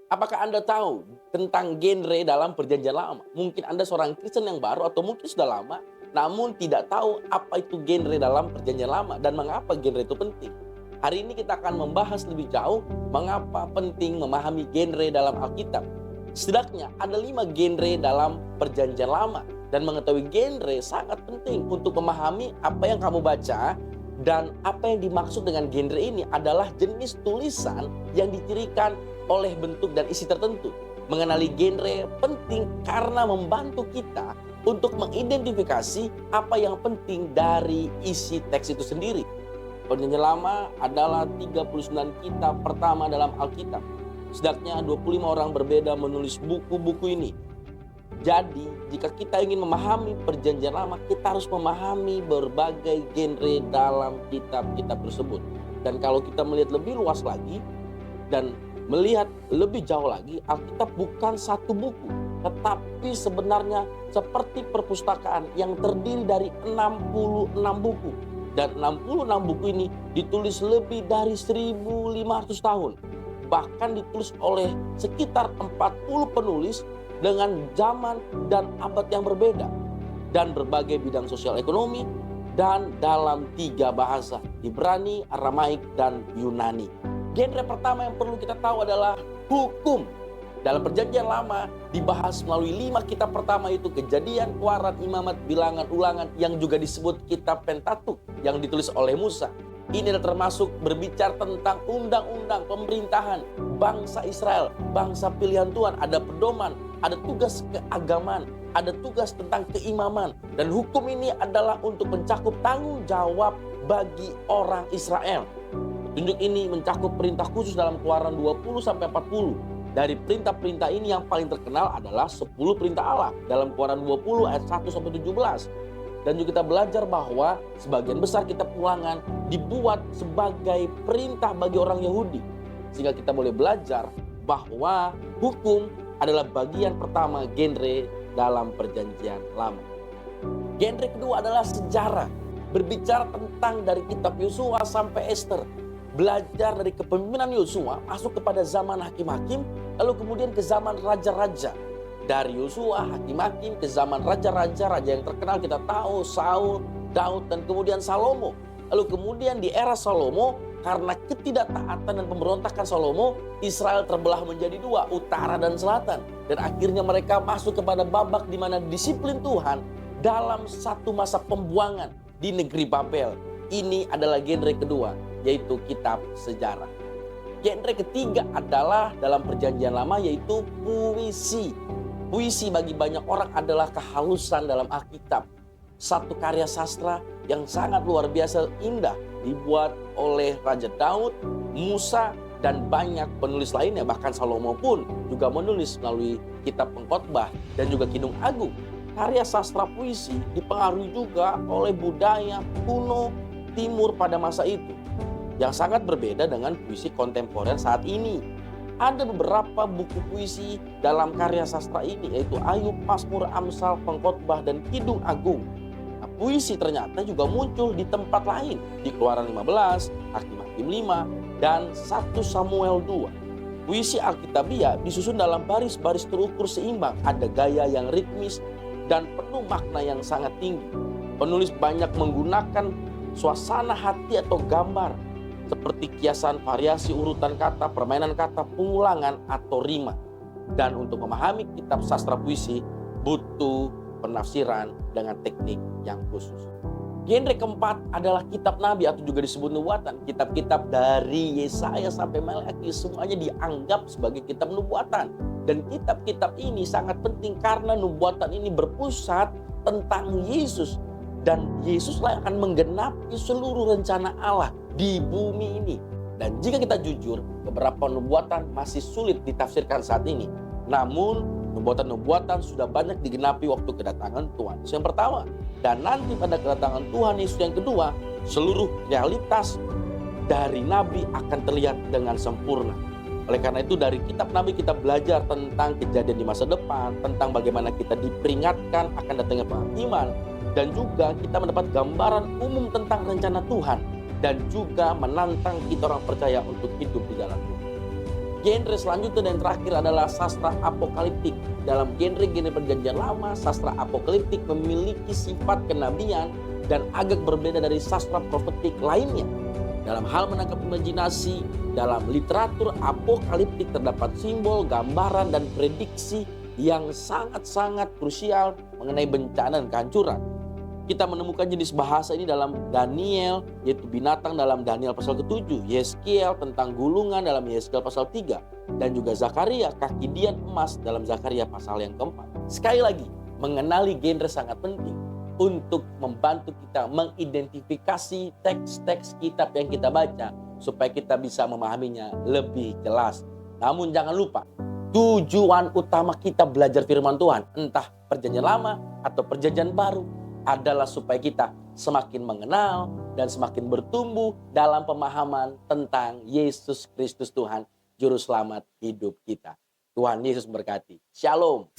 Apakah Anda tahu tentang genre dalam Perjanjian Lama? Mungkin Anda seorang Kristen yang baru atau mungkin sudah lama, namun tidak tahu apa itu genre dalam Perjanjian Lama dan mengapa genre itu penting. Hari ini kita akan membahas lebih jauh mengapa penting memahami genre dalam Alkitab. Setidaknya ada 5 genre dalam Perjanjian Lama dan mengetahui genre sangat penting untuk memahami apa yang kamu baca. Dan apa yang dimaksud dengan genre ini adalah jenis tulisan yang dicirikan oleh bentuk dan isi tertentu. Mengenali genre penting karena membantu kita untuk mengidentifikasi apa yang penting dari isi teks itu sendiri. Perjanjian Lama adalah 39 kitab pertama dalam Alkitab. Setidaknya 25 orang berbeda menulis buku-buku ini. Jadi, jika kita ingin memahami Perjanjian Lama, kita harus memahami berbagai genre dalam kitab-kitab tersebut. Dan kalau kita melihat lebih luas lagi dan melihat lebih jauh lagi, Alkitab bukan satu buku, tetapi sebenarnya seperti perpustakaan yang terdiri dari 66 buku. Dan 66 buku ini ditulis lebih dari 1500 tahun. Bahkan ditulis oleh sekitar 40 penulis dengan zaman dan abad yang berbeda dan berbagai bidang sosial ekonomi dan dalam 3 bahasa, Ibrani, Aramaik, dan Yunani. Genre pertama yang perlu kita tahu adalah hukum. Dalam Perjanjian Lama dibahas melalui 5 kitab pertama itu Kejadian, Keluaran, Imamat, Bilangan, Ulangan yang juga disebut kitab Pentatuk yang ditulis oleh Musa. Ini adalah termasuk berbicara tentang undang-undang pemerintahan bangsa Israel, bangsa pilihan Tuhan, ada pedoman, ada tugas keagamaan, ada tugas tentang keimaman. Dan hukum ini adalah untuk mencakup tanggung jawab bagi orang Israel. Petunjuk ini mencakup perintah khusus dalam Keluaran 20-40. Dari perintah-perintah ini yang paling terkenal adalah 10 perintah Allah dalam Keluaran 20 ayat 1-17. Dan juga kita belajar bahwa sebagian besar kitab Ulangan dibuat sebagai perintah bagi orang Yahudi. Sehingga kita boleh belajar bahwa hukum adalah bagian pertama genre dalam Perjanjian Lama. Genre kedua adalah sejarah. Berbicara tentang dari kitab Yosua sampai Ester. Belajar dari kepemimpinan Yosua masuk kepada zaman hakim-hakim, lalu kemudian ke zaman raja-raja. Dari Yosua, hakim-hakim, ke zaman raja-raja, raja yang terkenal kita tahu, Saul, Daud, dan kemudian Salomo. Lalu kemudian di era Salomo, karena ketidaktaatan dan pemberontakan Salomo, Israel terbelah menjadi 2, utara dan selatan. Dan akhirnya mereka masuk kepada babak di mana disiplin Tuhan dalam satu masa pembuangan di negeri Babel. Ini adalah genre kedua, yaitu kitab sejarah. Genre ketiga adalah dalam Perjanjian Lama, yaitu puisi. Puisi bagi banyak orang adalah kehalusan dalam Alkitab. Satu karya sastra yang sangat luar biasa indah dibuat oleh Raja Daud, Musa, dan banyak penulis lainnya. Bahkan Salomo pun juga menulis melalui kitab Pengkhotbah dan juga Kidung Agung. Karya sastra puisi dipengaruhi juga oleh budaya kuno timur pada masa itu, yang sangat berbeda dengan puisi kontemporer saat ini. Ada beberapa buku puisi dalam karya sastra ini, yaitu Ayub, Mazmur, Amsal, Pengkhotbah, dan Kidung Agung. Nah, puisi ternyata juga muncul di tempat lain, di Keluaran 15, Hakim-Hakim 5, dan 1 Samuel 2. Puisi Alkitabiah disusun dalam baris-baris terukur seimbang, ada gaya yang ritmis dan penuh makna yang sangat tinggi. Penulis banyak menggunakan suasana hati atau gambar, seperti kiasan, variasi urutan kata, permainan kata, pengulangan, atau rima. Dan untuk memahami kitab sastra puisi, butuh penafsiran dengan teknik yang khusus. Genre keempat adalah kitab nabi atau juga disebut nubuatan. Kitab-kitab dari Yesaya sampai Maleakhi semuanya dianggap sebagai kitab nubuatan. Dan kitab-kitab ini sangat penting karena nubuatan ini berpusat tentang Yesus. Dan Yesuslah yang akan menggenapi seluruh rencana Allah di bumi ini. Dan jika kita jujur, beberapa nubuatan masih sulit ditafsirkan saat ini. Namun, nubuatan-nubuatan sudah banyak digenapi waktu kedatangan Tuhan Yesus yang pertama. Dan nanti pada kedatangan Tuhan Yesus yang kedua, seluruh realitas dari Nabi akan terlihat dengan sempurna. Oleh karena itu dari kitab Nabi kita belajar tentang kejadian di masa depan, tentang bagaimana kita diperingatkan akan datangnya penghakiman, dan juga kita mendapat gambaran umum tentang rencana Tuhan, dan juga menantang kita orang percaya untuk hidup di dalam Tuhan. Genre selanjutnya dan terakhir adalah sastra apokaliptik. Dalam genre-genre perjanjian lama, sastra apokaliptik memiliki sifat kenabian dan agak berbeda dari sastra profetik lainnya. Dalam hal menangkap imajinasi, dalam literatur apokaliptik terdapat simbol, gambaran, dan prediksi yang sangat-sangat krusial mengenai bencana dan kehancuran. Kita menemukan jenis bahasa ini dalam Daniel, yaitu binatang dalam Daniel pasal ke-7, Yeskiel tentang gulungan dalam Yeskiel pasal 3, dan juga Zakaria, kaki dian emas dalam Zakaria pasal yang keempat. Sekali lagi, mengenali genre sangat penting untuk membantu kita mengidentifikasi teks-teks kitab yang kita baca supaya kita bisa memahaminya lebih jelas. Namun jangan lupa, tujuan utama kita belajar firman Tuhan, entah perjanjian lama atau perjanjian baru, adalah supaya kita semakin mengenal dan semakin bertumbuh dalam pemahaman tentang Yesus Kristus Tuhan, Juru Selamat hidup kita. Tuhan Yesus berkati. Shalom.